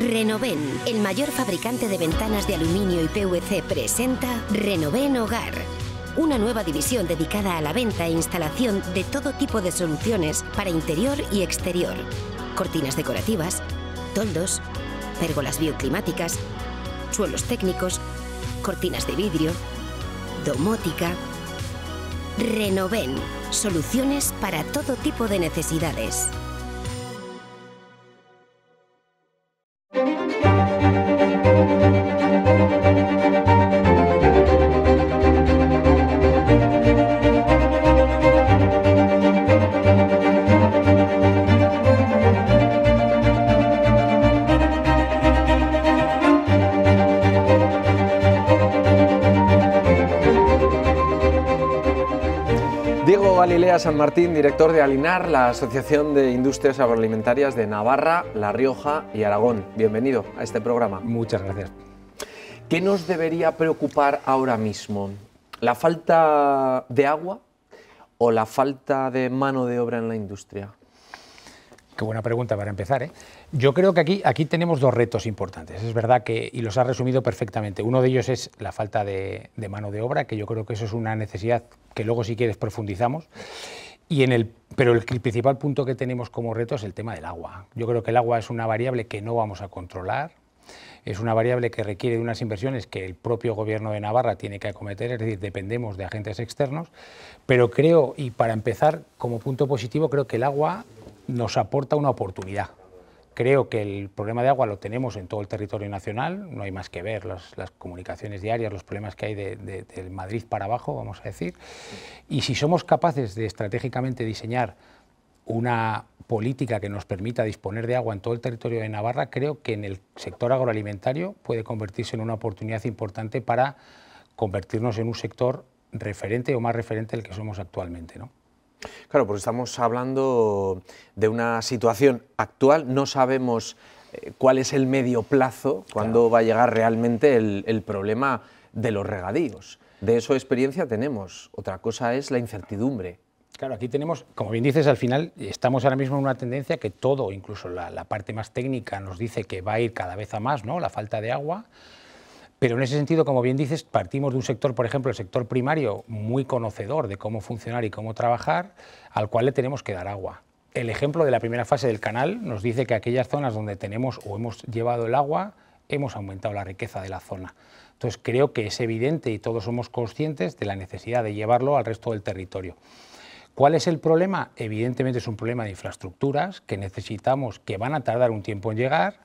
Renoven, el mayor fabricante de ventanas de aluminio y PVC, presenta Renoven Hogar. Una nueva división dedicada a la venta e instalación de todo tipo de soluciones para interior y exterior. Cortinas decorativas, toldos, pérgolas bioclimáticas, suelos técnicos, cortinas de vidrio, domótica. Renoven, soluciones para todo tipo de necesidades. Diego Galilea San Martín, director de Alinar, la Asociación de Industrias Agroalimentarias de Navarra, La Rioja y Aragón. Bienvenido a este programa. Muchas gracias. ¿Qué nos debería preocupar ahora mismo? ¿La falta de agua o la falta de mano de obra en la industria? Qué buena pregunta para empezar, ¿eh? Yo creo que aquí tenemos dos retos importantes. Es verdad que, y los has resumido perfectamente, uno de ellos es la falta de mano de obra, que yo creo que eso es una necesidad que luego, si quieres, profundizamos. Pero el principal punto que tenemos como reto es el tema del agua. Yo creo que el agua es una variable que no vamos a controlar, es una variable que requiere de unas inversiones que el propio Gobierno de Navarra tiene que acometer, es decir, dependemos de agentes externos, pero creo, y para empezar, como punto positivo, creo que el agua nos aporta una oportunidad. Creo que el problema de agua lo tenemos en todo el territorio nacional, no hay más que ver las comunicaciones diarias, los problemas que hay de Madrid para abajo, vamos a decir, y si somos capaces de estratégicamente diseñar una política que nos permita disponer de agua en todo el territorio de Navarra, creo que en el sector agroalimentario puede convertirse en una oportunidad importante para convertirnos en un sector referente o más referente del que somos actualmente, ¿no? Claro, porque estamos hablando de una situación actual, no sabemos cuál es el medio plazo, cuándo va a llegar realmente el problema de los regadíos. De eso experiencia tenemos, otra cosa es la incertidumbre. Claro, aquí tenemos, como bien dices, al final estamos ahora mismo en una tendencia que todo, incluso la parte más técnica, nos dice que va a ir cada vez a más, ¿no?, la falta de agua. Pero en ese sentido, como bien dices, partimos de un sector, por ejemplo, el sector primario, muy conocedor de cómo funcionar y cómo trabajar, al cual le tenemos que dar agua. El ejemplo de la primera fase del canal nos dice que aquellas zonas donde tenemos o hemos llevado el agua, hemos aumentado la riqueza de la zona. Entonces creo que es evidente y todos somos conscientes de la necesidad de llevarlo al resto del territorio. ¿Cuál es el problema? Evidentemente es un problema de infraestructuras que necesitamos, que van a tardar un tiempo en llegar.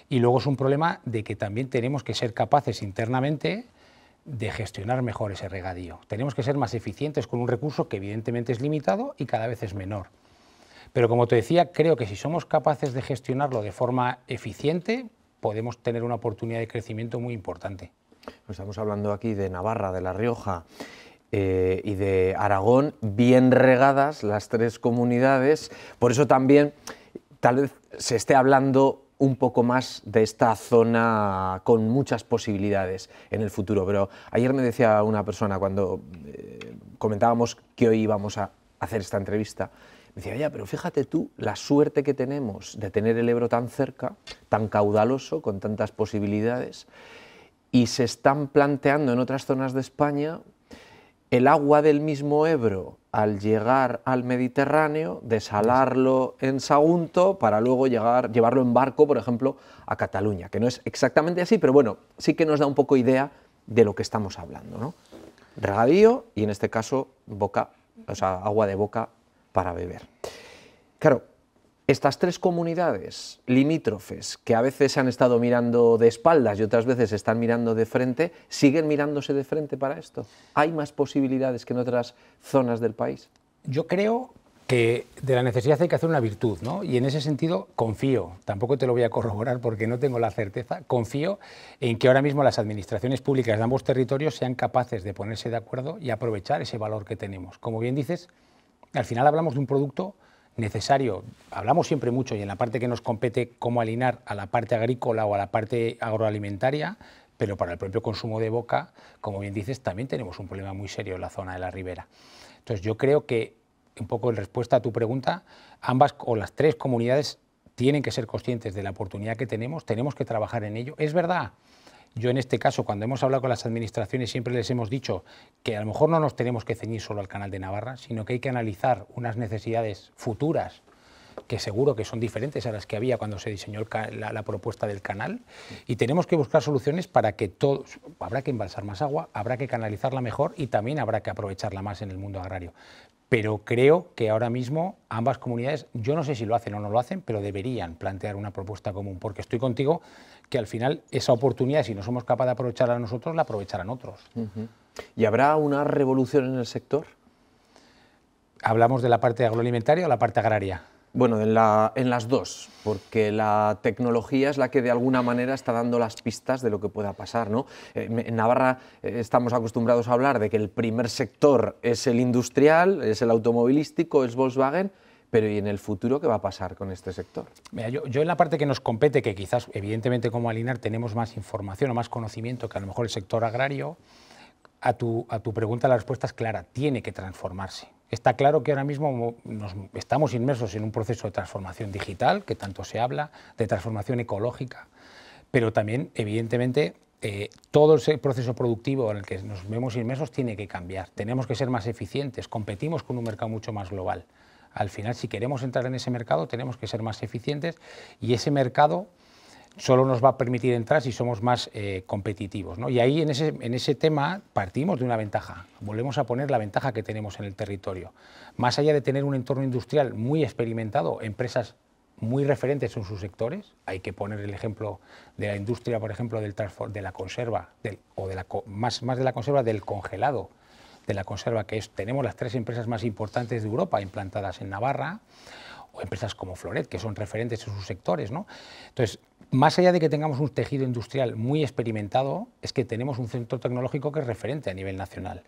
Y luego es un problema de que también tenemos que ser capaces internamente de gestionar mejor ese regadío. Tenemos que ser más eficientes con un recurso que evidentemente es limitado y cada vez es menor. Pero como te decía, creo que si somos capaces de gestionarlo de forma eficiente, podemos tener una oportunidad de crecimiento muy importante. Estamos hablando aquí de Navarra, de La Rioja y de Aragón, bien regadas las tres comunidades, por eso también tal vez se esté hablando un poco más de esta zona con muchas posibilidades en el futuro. Pero ayer me decía una persona, cuando comentábamos que hoy íbamos a hacer esta entrevista, me decía, ya, pero fíjate tú la suerte que tenemos de tener el Ebro tan cerca, tan caudaloso, con tantas posibilidades, y se están planteando en otras zonas de España el agua del mismo Ebro al llegar al Mediterráneo, desalarlo en Sagunto para luego llevarlo en barco, por ejemplo, a Cataluña, que no es exactamente así, pero bueno, sí que nos da un poco idea de lo que estamos hablando, ¿no? Regadío y en este caso agua de boca para beber. Claro, estas tres comunidades limítrofes que a veces se han estado mirando de espaldas y otras veces están mirando de frente, ¿siguen mirándose de frente para esto? ¿Hay más posibilidades que en otras zonas del país? Yo creo que de la necesidad hay que hacer una virtud, ¿no? Y en ese sentido confío, tampoco te lo voy a corroborar porque no tengo la certeza, confío en que ahora mismo las administraciones públicas de ambos territorios sean capaces de ponerse de acuerdo y aprovechar ese valor que tenemos. Como bien dices, al final hablamos de un producto necesario, hablamos siempre mucho y en la parte que nos compete cómo alinear a la parte agrícola o a la parte agroalimentaria, pero para el propio consumo de boca, como bien dices, también tenemos un problema muy serio en la zona de la ribera. Entonces yo creo que, un poco en respuesta a tu pregunta, ambas o las tres comunidades tienen que ser conscientes de la oportunidad que tenemos que trabajar en ello. Es verdad, yo en este caso, cuando hemos hablado con las administraciones, siempre les hemos dicho que a lo mejor no nos tenemos que ceñir solo al Canal de Navarra, sino que hay que analizar unas necesidades futuras que seguro que son diferentes a las que había cuando se diseñó la propuesta del canal, y tenemos que buscar soluciones para que todos, habrá que embalsar más agua, habrá que canalizarla mejor y también habrá que aprovecharla más en el mundo agrario. Pero creo que ahora mismo ambas comunidades, yo no sé si lo hacen o no lo hacen, pero deberían plantear una propuesta común, porque estoy contigo que al final esa oportunidad, si no somos capaces de aprovecharla nosotros, la aprovecharán otros. ¿Y habrá una revolución en el sector? ¿Hablamos de la parte agroalimentaria o la parte agraria? Bueno, en las dos, porque la tecnología es la que de alguna manera está dando las pistas de lo que pueda pasar, ¿no? En Navarra estamos acostumbrados a hablar de que el primer sector es el industrial, es el automovilístico, es Volkswagen, pero ¿y en el futuro qué va a pasar con este sector? Mira, yo en la parte que nos compete, que quizás evidentemente como Alinar tenemos más información o más conocimiento que a lo mejor el sector agrario, a tu pregunta la respuesta es clara, tiene que transformarse. Está claro que ahora mismo estamos inmersos en un proceso de transformación digital, que tanto se habla, de transformación ecológica, pero también, evidentemente, todo ese proceso productivo en el que nos vemos inmersos tiene que cambiar. Tenemos que ser más eficientes, competimos con un mercado mucho más global. Al final, si queremos entrar en ese mercado, tenemos que ser más eficientes y ese mercado solo nos va a permitir entrar si somos más competitivos, ¿no? Y ahí en ese tema partimos de una ventaja, volvemos a poner la ventaja que tenemos en el territorio. Más allá de tener un entorno industrial muy experimentado, empresas muy referentes en sus sectores, hay que poner el ejemplo de la industria, por ejemplo, de la conserva, más de la conserva, del congelado, de la conserva, tenemos las 3 empresas más importantes de Europa implantadas en Navarra, o empresas como Floret, que son referentes en sus sectores, ¿no? Entonces, más allá de que tengamos un tejido industrial muy experimentado, es que tenemos un centro tecnológico que es referente a nivel nacional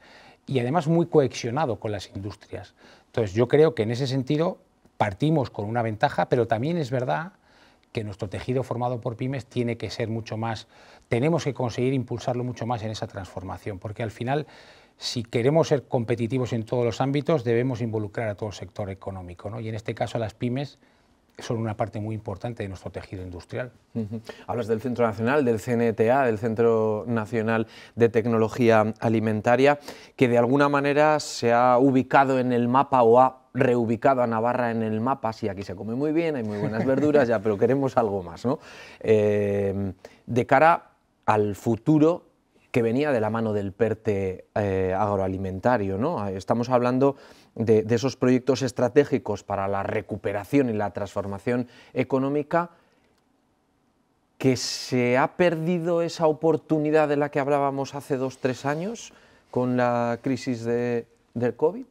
y además muy cohesionado con las industrias. Entonces, yo creo que en ese sentido partimos con una ventaja, pero también es verdad que nuestro tejido formado por pymes tiene que ser mucho más, tenemos que conseguir impulsarlo mucho más en esa transformación, porque al final, si queremos ser competitivos en todos los ámbitos, debemos involucrar a todo el sector económico, ¿no? Y en este caso las pymes son una parte muy importante de nuestro tejido industrial. Hablas del Centro Nacional, del CNTA, del Centro Nacional de Tecnología Alimentaria, que de alguna manera se ha ubicado en el mapa o ha reubicado a Navarra en el mapa. Sí, aquí se come muy bien, hay muy buenas verduras, ya, pero queremos algo más, ¿no? De cara al futuro que venía de la mano del PERTE agroalimentario, ¿no? Estamos hablando de esos proyectos estratégicos para la recuperación y la transformación económica, que se ha perdido esa oportunidad de la que hablábamos hace 2 o 3 años con la crisis del COVID.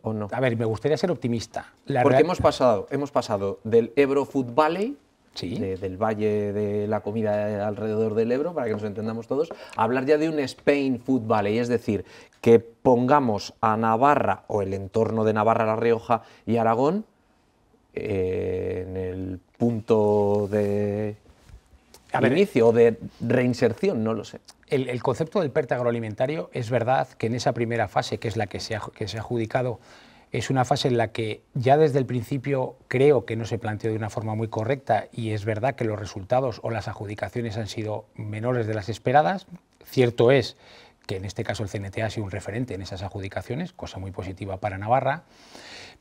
¿O no? A ver, me gustaría ser optimista. Porque hemos pasado del Ebro Food Valley, sí, del valle de la comida alrededor del Ebro, para que nos entendamos todos, a hablar ya de un Spain Food Valley, es decir, que pongamos a Navarra o el entorno de Navarra, La Rioja y Aragón en el punto de inicio o de reinserción, no lo sé. El concepto del PERTE agroalimentario es verdad que en esa primera fase, que es la que se ha adjudicado, es una fase en la que ya desde el principio creo que no se planteó de una forma muy correcta, y es verdad que los resultados o las adjudicaciones han sido menores de las esperadas. Cierto es que en este caso el CNTA ha sido un referente en esas adjudicaciones, cosa muy positiva para Navarra,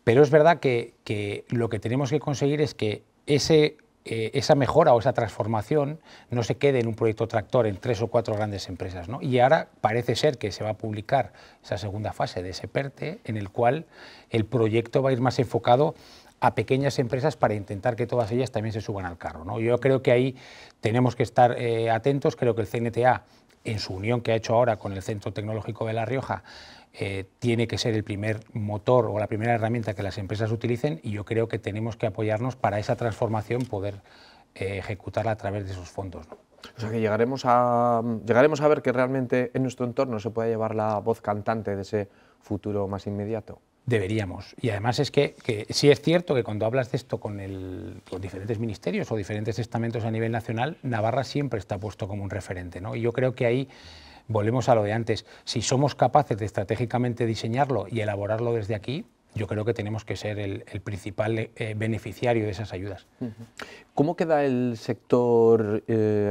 pero es verdad que lo que tenemos que conseguir es que esa mejora o esa transformación no se quede en un proyecto tractor en 3 o 4 grandes empresas, ¿no? Y ahora parece ser que se va a publicar esa segunda fase de ese PERTE, en el cual el proyecto va a ir más enfocado a pequeñas empresas para intentar que todas ellas también se suban al carro, ¿no? Yo creo que ahí tenemos que estar atentos. Creo que el CNTA, en su unión que ha hecho ahora con el Centro Tecnológico de La Rioja, tiene que ser el primer motor o la primera herramienta que las empresas utilicen, y yo creo que tenemos que apoyarnos para esa transformación, poder ejecutarla a través de esos fondos, ¿no? O sea que llegaremos a ver que realmente en nuestro entorno se pueda llevar la voz cantante de ese futuro más inmediato. Deberíamos. Y además es que sí es cierto que cuando hablas de esto con los diferentes ministerios o diferentes estamentos a nivel nacional, Navarra siempre está puesto como un referente, ¿no? Y yo creo que ahí volvemos a lo de antes. Si somos capaces de estratégicamente diseñarlo y elaborarlo desde aquí, yo creo que tenemos que ser el principal beneficiario de esas ayudas. ¿Cómo queda el sector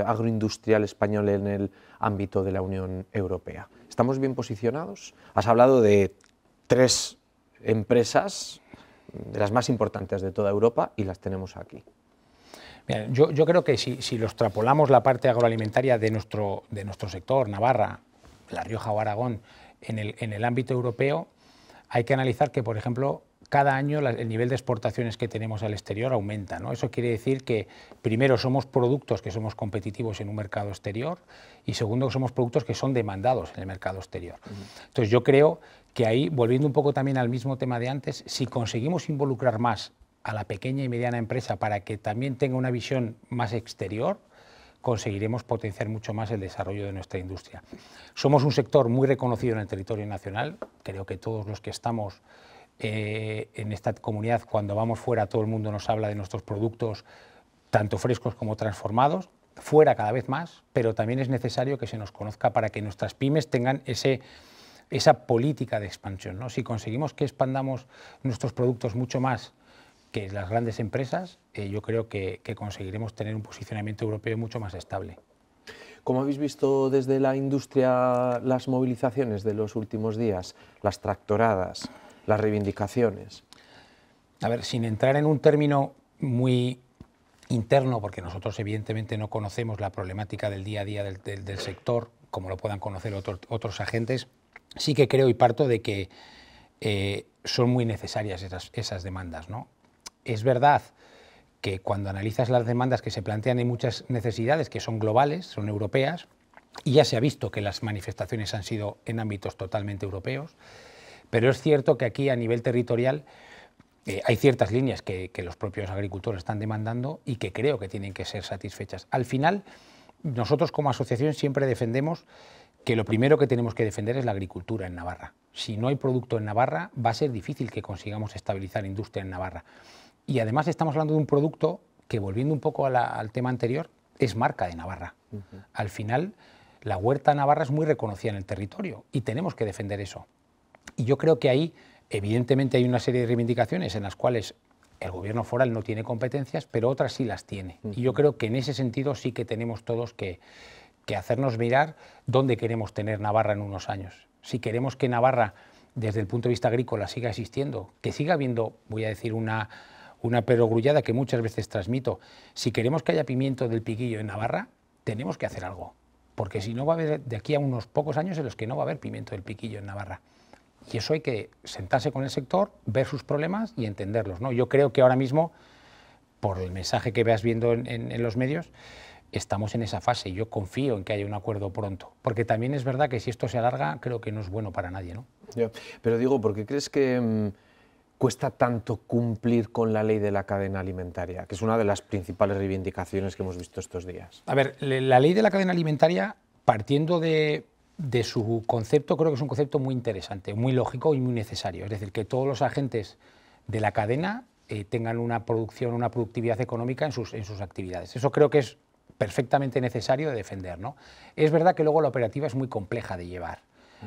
agroindustrial español en el ámbito de la Unión Europea? ¿Estamos bien posicionados? Has hablado de 3 empresas, de las más importantes de toda Europa, y las tenemos aquí. Mira, yo creo que si lo extrapolamos la parte agroalimentaria de nuestro sector, Navarra, La Rioja o Aragón, en el ámbito europeo, hay que analizar que, por ejemplo, cada año el nivel de exportaciones que tenemos al exterior aumenta, ¿no? Eso quiere decir que, primero, somos productos que somos competitivos en un mercado exterior, y segundo, somos productos que son demandados en el mercado exterior. Entonces, yo creo que ahí, volviendo un poco también al mismo tema de antes, si conseguimos involucrar más a la pequeña y mediana empresa para que también tenga una visión más exterior, conseguiremos potenciar mucho más el desarrollo de nuestra industria. Somos un sector muy reconocido en el territorio nacional. Creo que todos los que estamos en esta comunidad, cuando vamos fuera, todo el mundo nos habla de nuestros productos, tanto frescos como transformados, fuera cada vez más, pero también es necesario que se nos conozca para que nuestras pymes tengan esa política de expansión, ¿no? Si conseguimos que expandamos nuestros productos mucho más que las grandes empresas, yo creo que conseguiremos tener un posicionamiento europeo mucho más estable. ¿Cómo habéis visto desde la industria las movilizaciones de los últimos días, las tractoradas, las reivindicaciones? A ver, sin entrar en un término muy interno, porque nosotros evidentemente no conocemos la problemática del día a día del sector, como lo puedan conocer otros agentes, sí que creo y parto de que son muy necesarias esas demandas, ¿no? Es verdad que cuando analizas las demandas que se plantean hay muchas necesidades que son globales, son europeas, y ya se ha visto que las manifestaciones han sido en ámbitos totalmente europeos, pero es cierto que aquí a nivel territorial hay ciertas líneas que los propios agricultores están demandando y que creo que tienen que ser satisfechas. Al final, nosotros como asociación siempre defendemos que lo primero que tenemos que defender es la agricultura en Navarra. Si no hay producto en Navarra, va a ser difícil que consigamos estabilizar industria en Navarra. Y además estamos hablando de un producto que, volviendo un poco al tema anterior, es marca de Navarra. Al final, la huerta navarra es muy reconocida en el territorio y tenemos que defender eso. Y yo creo que ahí, evidentemente, hay una serie de reivindicaciones en las cuales el gobierno foral no tiene competencias, pero otras sí las tiene. Y yo creo que en ese sentido sí que tenemos todos que hacernos mirar dónde queremos tener Navarra en unos años. Si queremos que Navarra, desde el punto de vista agrícola, siga existiendo, que siga habiendo, voy a decir, una perogrullada que muchas veces transmito, si queremos que haya pimiento del piquillo en Navarra, tenemos que hacer algo, porque si no va a haber de aquí a unos pocos años en los que no va a haber pimiento del piquillo en Navarra. Y eso hay que sentarse con el sector, ver sus problemas y entenderlos, ¿no? Yo creo que ahora mismo, por el mensaje que veas viendo en los medios, estamos en esa fase y yo confío en que haya un acuerdo pronto, porque también es verdad que si esto se alarga, creo que no es bueno para nadie, ¿no? Pero digo, ¿por qué crees que cuesta tanto cumplir con la ley de la cadena alimentaria, que es una de las principales reivindicaciones que hemos visto estos días? A ver, la ley de la cadena alimentaria, partiendo de su concepto, creo que es un concepto muy interesante, muy lógico y muy necesario. Es decir, que todos los agentes de la cadena tengan una producción, una productividad económica en sus actividades. Eso creo que es perfectamente necesario de defender, ¿no? Es verdad que luego la operativa es muy compleja de llevar.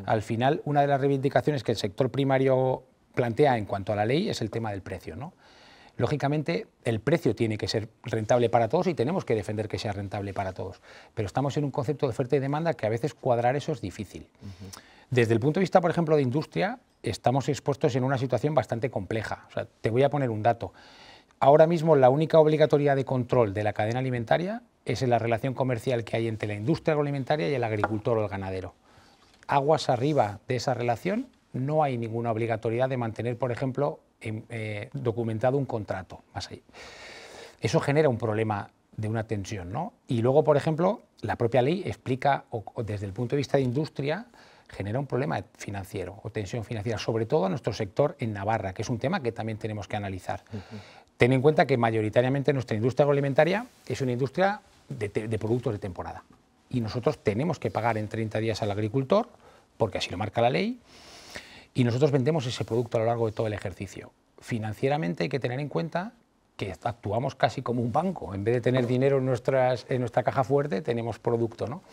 Al final, una de las reivindicaciones que el sector primario plantea en cuanto a la ley es el tema del precio, ¿no? Lógicamente, el precio tiene que ser rentable para todos y tenemos que defender que sea rentable para todos, pero estamos en un concepto de oferta y demanda que a veces cuadrar eso es difícil. Desde el punto de vista, por ejemplo, de industria, estamos expuestos en una situación bastante compleja. O sea, te voy a poner un dato. Ahora mismo la única obligatoriedad de control de la cadena alimentaria es en la relación comercial que hay entre la industria agroalimentaria y el agricultor o el ganadero. Aguas arriba de esa relación no hay ninguna obligatoriedad de mantener, por ejemplo, documentado un contrato. Más allá. Eso genera un problema de una tensión, ¿no? Y luego, por ejemplo, la propia ley explica, o desde el punto de vista de industria, genera un problema financiero o tensión financiera, sobre todo a nuestro sector en Navarra, que es un tema que también tenemos que analizar. Ten en cuenta que mayoritariamente nuestra industria agroalimentaria es una industria de productos de temporada. Y nosotros tenemos que pagar en 30 días al agricultor, porque así lo marca la ley, y nosotros vendemos ese producto a lo largo de todo el ejercicio. Financieramente hay que tener en cuenta que actuamos casi como un banco. En vez de tener dinero en nuestra caja fuerte, tenemos producto, ¿no?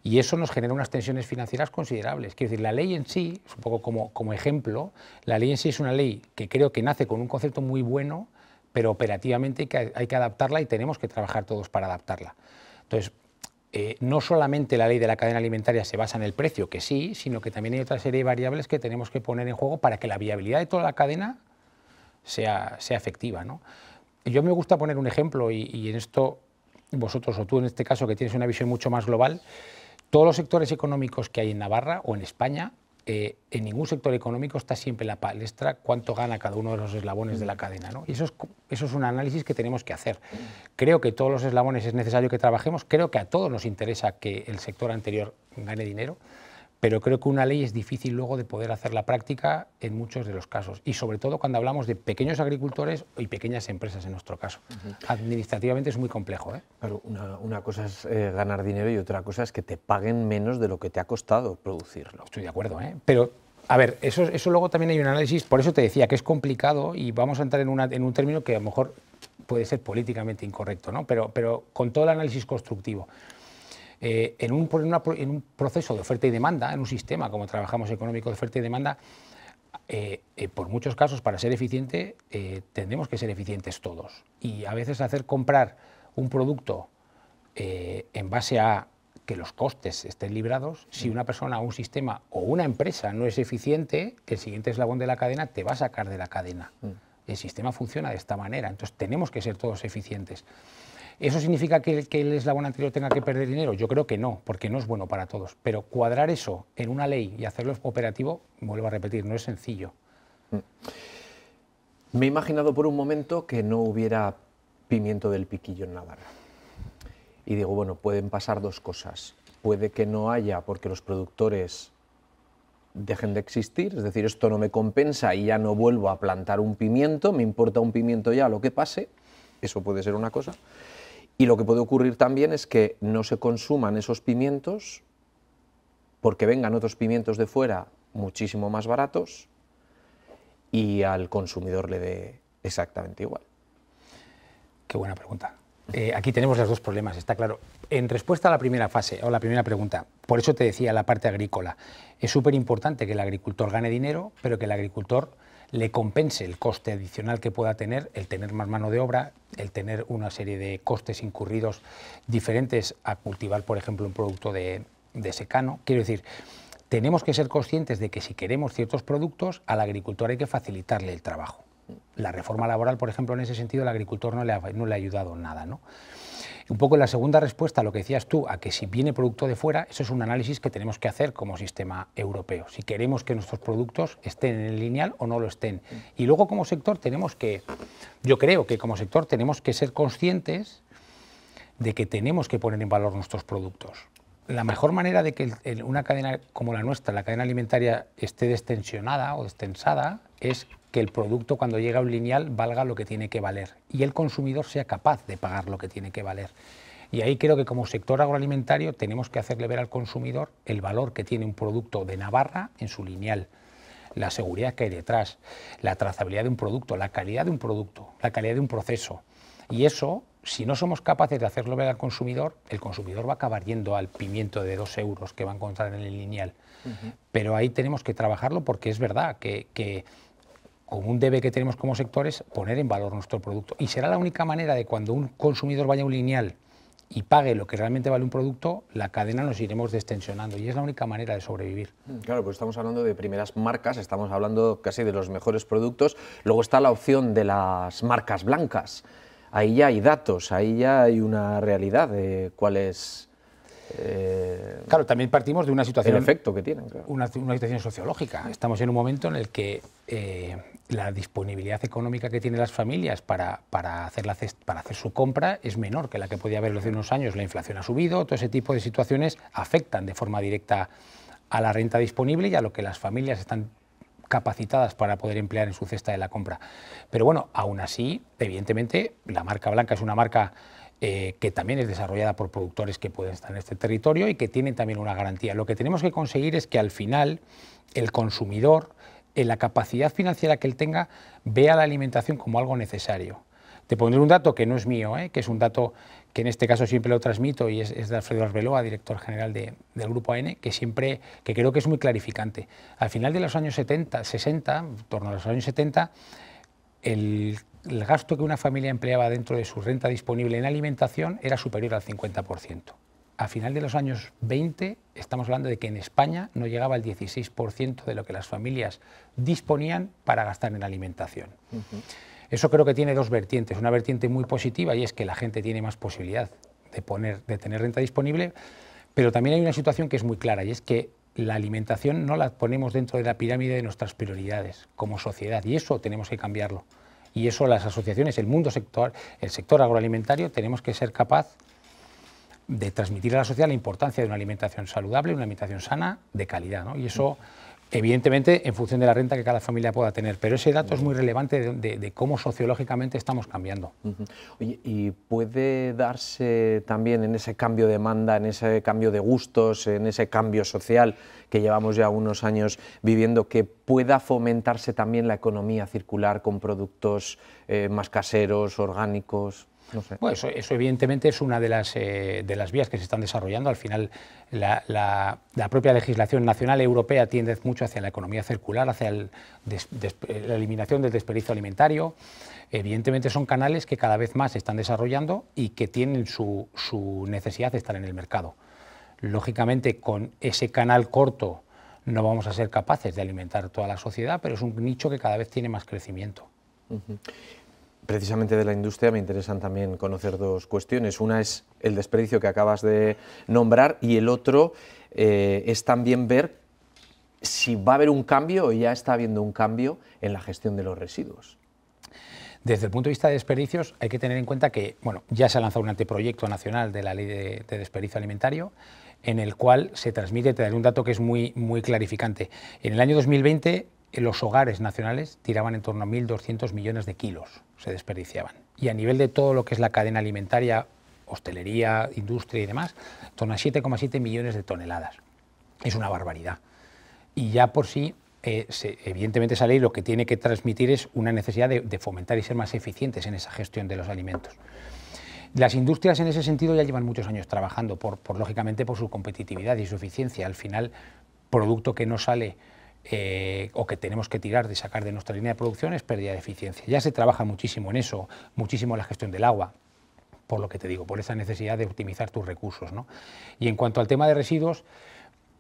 Y eso nos genera unas tensiones financieras considerables. Quiero decir, la ley en sí, es un poco como ejemplo, la ley en sí es una ley que creo que nace con un concepto muy bueno, pero operativamente hay que adaptarla y tenemos que trabajar todos para adaptarla. Entonces, no solamente la ley de la cadena alimentaria se basa en el precio, que sí, sino que también hay otra serie de variables que tenemos que poner en juego para que la viabilidad de toda la cadena sea efectiva, ¿no? Yo me gusta poner un ejemplo y en esto vosotros o tú en este caso que tienes una visión mucho más global, todos los sectores económicos que hay en Navarra o en España, en ningún sector económico está siempre en la palestra cuánto gana cada uno de los eslabones de la cadena, ¿no? Y eso es un análisis que tenemos que hacer. Creo que todos los eslabones es necesario que trabajemos, creo que a todos nos interesa que el sector anterior gane dinero, pero creo que una ley es difícil luego de poder hacer la práctica en muchos de los casos, y sobre todo cuando hablamos de pequeños agricultores y pequeñas empresas en nuestro caso. Administrativamente es muy complejo, ¿eh? Claro, una cosa es ganar dinero y otra cosa es que te paguen menos de lo que te ha costado producirlo. Estoy de acuerdo, ¿eh? Pero, a ver, eso luego también hay un análisis, por eso te decía que es complicado y vamos a entrar en un término que a lo mejor puede ser políticamente incorrecto, ¿no? Pero con todo el análisis constructivo. En un proceso de oferta y demanda, en un sistema como trabajamos económico de oferta y demanda, por muchos casos para ser eficiente tendremos que ser eficientes todos, y a veces hacer comprar un producto en base a que los costes estén librados, si una persona o un sistema o una empresa no es eficiente, el siguiente eslabón de la cadena te va a sacar de la cadena. El sistema funciona de esta manera, entonces tenemos que ser todos eficientes. ¿Eso significa que el eslabón anterior tenga que perder dinero? Yo creo que no, porque no es bueno para todos. Pero cuadrar eso en una ley y hacerlo operativo, vuelvo a repetir, no es sencillo. Me he imaginado por un momento que no hubiera pimiento del piquillo en Navarra. Y digo, bueno, pueden pasar dos cosas. Puede que no haya porque los productores dejen de existir, es decir, esto no me compensa y ya no vuelvo a plantar un pimiento, me importa un pimiento ya lo que pase, eso puede ser una cosa. Y lo que puede ocurrir también es que no se consuman esos pimientos porque vengan otros pimientos de fuera muchísimo más baratos y al consumidor le dé exactamente igual. Qué buena pregunta. Aquí tenemos los dos problemas, está claro. En respuesta a la primera fase, o la primera pregunta, por eso te decía la parte agrícola, es súper importante que el agricultor gane dinero, pero que el agricultor le compense el coste adicional que pueda tener, el tener más mano de obra, el tener una serie de costes incurridos diferentes a cultivar, por ejemplo, un producto de secano. Quiero decir, tenemos que ser conscientes de que si queremos ciertos productos, al agricultor hay que facilitarle el trabajo. La reforma laboral, por ejemplo, en ese sentido, al agricultor no le ha ayudado nada, ¿no? Un poco la segunda respuesta a lo que decías tú, a que si viene producto de fuera, eso es un análisis que tenemos que hacer como sistema europeo, si queremos que nuestros productos estén en el lineal o no lo estén. Y luego como sector yo creo que como sector tenemos que ser conscientes de que tenemos que poner en valor nuestros productos. La mejor manera de que una cadena como la nuestra, la cadena alimentaria, esté destensionada o destensada, es que el producto cuando llega a un lineal valga lo que tiene que valer y el consumidor sea capaz de pagar lo que tiene que valer. Y ahí creo que como sector agroalimentario tenemos que hacerle ver al consumidor el valor que tiene un producto de Navarra en su lineal, la seguridad que hay detrás, la trazabilidad de un producto, la calidad de un producto, la calidad de un proceso. Y eso, si no somos capaces de hacerlo ver al consumidor, el consumidor va a acabar yendo al pimiento de 2 euros que va a encontrar en el lineal. Pero ahí tenemos que trabajarlo porque es verdad que como un debe que tenemos como sector es poner en valor nuestro producto. Y será la única manera de cuando un consumidor vaya a un lineal y pague lo que realmente vale un producto, la cadena nos iremos destensionando y es la única manera de sobrevivir. Claro, pues estamos hablando de primeras marcas, estamos hablando casi de los mejores productos. Luego está la opción de las marcas blancas. Ahí ya hay datos, ahí ya hay una realidad de cuál es... Claro, también partimos de una situación... El efecto que tienen, claro. Una situación sociológica. Estamos en un momento en el que la disponibilidad económica que tienen las familias para hacer su compra es menor que la que podía haber hace unos años. La inflación ha subido, todo ese tipo de situaciones afectan de forma directa a la renta disponible y a lo que las familias están capacitadas para poder emplear en su cesta de la compra. Pero bueno, aún así, evidentemente, la marca blanca es una marca que también es desarrollada por productores que pueden estar en este territorio y que tienen también una garantía. Lo que tenemos que conseguir es que al final el consumidor, en la capacidad financiera que él tenga, vea la alimentación como algo necesario. Te pondré un dato que no es mío, que es un dato que en este caso siempre lo transmito, y es de Alfredo Arbeloa, director general del Grupo AENE, que creo que es muy clarificante. Al final de los años 60, en torno a los años 70, el gasto que una familia empleaba dentro de su renta disponible en alimentación era superior al 50%. A final de los años 20 estamos hablando de que en España no llegaba al 16% de lo que las familias disponían para gastar en alimentación. Eso creo que tiene dos vertientes. Una vertiente muy positiva, y es que la gente tiene más posibilidad de tener renta disponible, pero también hay una situación que es muy clara, y es que la alimentación no la ponemos dentro de la pirámide de nuestras prioridades como sociedad, y eso tenemos que cambiarlo. Y eso las asociaciones, el sector agroalimentario, tenemos que ser capaz de transmitir a la sociedad la importancia de una alimentación saludable, una alimentación sana, de calidad, ¿no? Y eso, evidentemente, en función de la renta que cada familia pueda tener, pero ese dato es muy relevante de cómo sociológicamente estamos cambiando. Oye, ¿y puede darse también en ese cambio de demanda, en ese cambio de gustos, en ese cambio social que llevamos ya unos años viviendo, que pueda fomentarse también la economía circular con productos más caseros, orgánicos? No sé. Bueno, eso evidentemente es una de las vías que se están desarrollando. Al final, la propia legislación nacional europea tiende mucho hacia la economía circular, hacia la eliminación del desperdicio alimentario. Evidentemente son canales que cada vez más se están desarrollando y que tienen su necesidad de estar en el mercado. Lógicamente, con ese canal corto no vamos a ser capaces de alimentar toda la sociedad, pero es un nicho que cada vez tiene más crecimiento. Precisamente de la industria me interesan también conocer dos cuestiones. Una es el desperdicio que acabas de nombrar, y el otro es también ver si va a haber un cambio o ya está habiendo un cambio en la gestión de los residuos. Desde el punto de vista de desperdicios hay que tener en cuenta que ya se ha lanzado un anteproyecto nacional de la Ley de Desperdicio Alimentario, en el cual se transmite, te daré un dato que es muy clarificante. En el año 2020 los hogares nacionales tiraban en torno a 1.200 millones de kilos, se desperdiciaban. Y a nivel de todo lo que es la cadena alimentaria, hostelería, industria y demás, en torno a 7,7 millones de toneladas. Es una barbaridad. Y ya por sí, evidentemente esa ley lo que tiene que transmitir es una necesidad de fomentar y ser más eficientes en esa gestión de los alimentos. Las industrias en ese sentido ya llevan muchos años trabajando, lógicamente por su competitividad y su eficiencia. Al final, producto que no sale o que tenemos que tirar de sacar de nuestra línea de producción es pérdida de eficiencia. Ya se trabaja muchísimo en eso, muchísimo en la gestión del agua, por lo que te digo, por esa necesidad de optimizar tus recursos, ¿no? Y en cuanto al tema de residuos,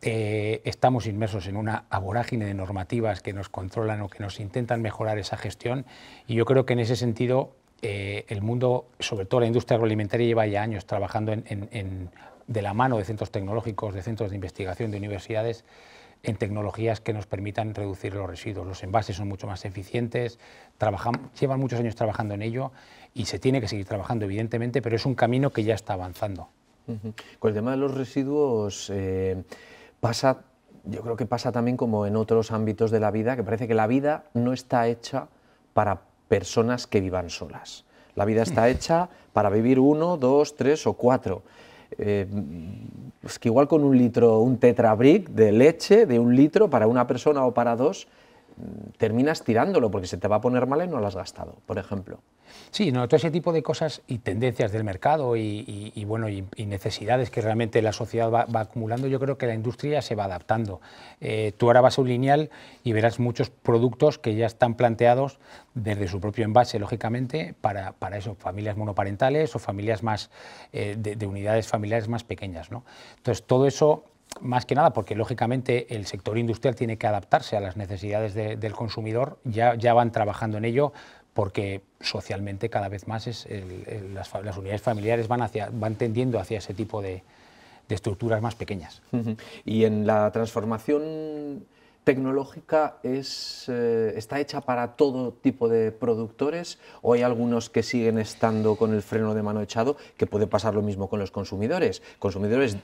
estamos inmersos en una vorágine de normativas que nos controlan o que nos intentan mejorar esa gestión, y yo creo que en ese sentido el mundo, sobre todo la industria agroalimentaria, lleva ya años trabajando de la mano de centros tecnológicos, de centros de investigación, de universidades, en tecnologías que nos permitan reducir los residuos. Los envases son mucho más eficientes, llevan muchos años trabajando en ello y se tiene que seguir trabajando, evidentemente, pero es un camino que ya está avanzando. Con el tema de los residuos yo creo que pasa también como en otros ámbitos de la vida, que parece que la vida no está hecha para personas que vivan solas. La vida está hecha para vivir 1, 2, 3 o 4. Es que igual con un Tetra Brick de leche de 1 litro para una persona o para 2, terminas tirándolo porque se te va a poner mal y no lo has gastado, por ejemplo. Sí, no, todo ese tipo de cosas y tendencias del mercado y necesidades que realmente la sociedad va acumulando, yo creo que la industria se va adaptando. Tú ahora vas a un lineal y verás muchos productos que ya están planteados desde su propio envase, lógicamente, para eso, familias monoparentales o familias más de unidades familiares más pequeñas, ¿no? Entonces, todo eso, más que nada, porque lógicamente el sector industrial tiene que adaptarse a las necesidades del consumidor, ya van trabajando en ello, porque socialmente cada vez más las unidades familiares van tendiendo hacia ese tipo de estructuras más pequeñas. Y en la transformación tecnológica está hecha para todo tipo de productores, o hay algunos que siguen estando con el freno de mano echado, que puede pasar lo mismo con los consumidores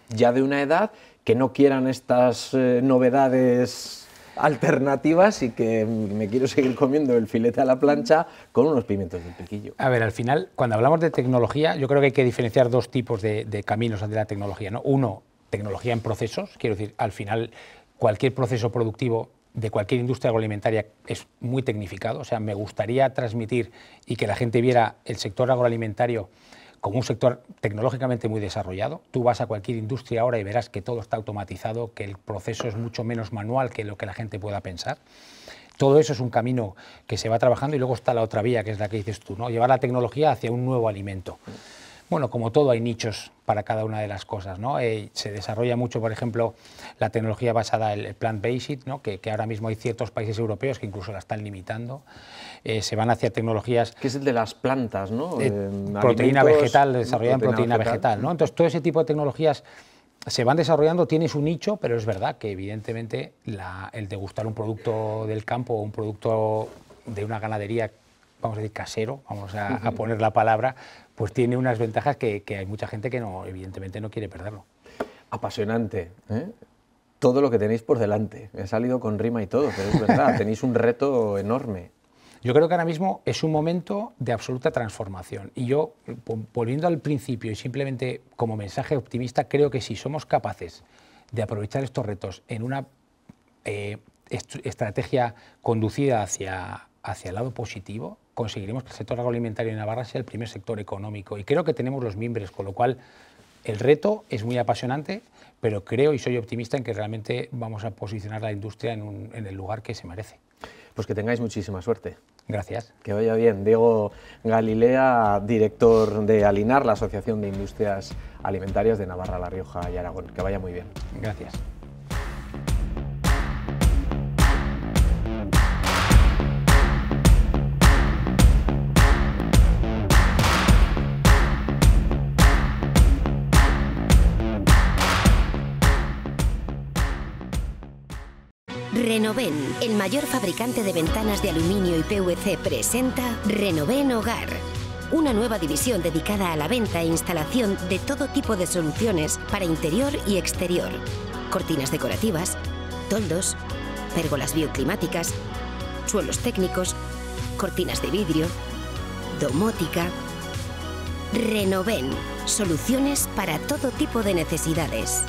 ya de una edad que no quieran estas novedades alternativas y que me quiero seguir comiendo el filete a la plancha con unos pimientos del piquillo. A ver, al final, cuando hablamos de tecnología, yo creo que hay que diferenciar dos tipos de caminos de la tecnología, ¿no? Uno, tecnología en procesos, quiero decir, al final cualquier proceso productivo de cualquier industria agroalimentaria es muy tecnificado, o sea, me gustaría transmitir y que la gente viera el sector agroalimentario como un sector tecnológicamente muy desarrollado. Tú vas a cualquier industria ahora y verás que todo está automatizado, que el proceso es mucho menos manual que lo que la gente pueda pensar. Todo eso es un camino que se va trabajando y luego está la otra vía, que es la que dices tú, ¿no? Llevar la tecnología hacia un nuevo alimento. Bueno, como todo, hay nichos para cada una de las cosas, ¿no? Se desarrolla mucho, por ejemplo, la tecnología basada en el plant-based, ¿no? que ahora mismo hay ciertos países europeos que incluso la están limitando. Se van hacia tecnologías... Que es el de las plantas, ¿no? Proteína vegetal, desarrollan proteína vegetal, ¿no? Entonces, todo ese tipo de tecnologías se van desarrollando, tiene su nicho, pero es verdad que evidentemente el degustar un producto del campo o un producto de una ganadería, vamos a decir casero, vamos a poner la palabra, pues tiene unas ventajas que hay mucha gente que no, evidentemente no quiere perderlo. Apasionante, ¿eh? Todo lo que tenéis por delante. He salido con rima y todo, pero es verdad, tenéis un reto enorme. Yo creo que ahora mismo es un momento de absoluta transformación. Y yo, volviendo al principio y simplemente como mensaje optimista, creo que si somos capaces de aprovechar estos retos en una estrategia conducida hacia el lado positivo, conseguiremos que el sector agroalimentario de Navarra sea el primer sector económico. Y creo que tenemos los mimbres, con lo cual el reto es muy apasionante, pero creo y soy optimista en que realmente vamos a posicionar la industria en el lugar que se merece. Pues que tengáis muchísima suerte. Gracias. Que vaya bien. Diego Galilea, director de Alinar, la Asociación de Industrias Alimentarias de Navarra, La Rioja y Aragón. Que vaya muy bien. Gracias. Renoven, el mayor fabricante de ventanas de aluminio y PVC, presenta Renoven Hogar, una nueva división dedicada a la venta e instalación de todo tipo de soluciones para interior y exterior. Cortinas decorativas, toldos, pérgolas bioclimáticas, suelos técnicos, cortinas de vidrio, domótica. Renoven, soluciones para todo tipo de necesidades.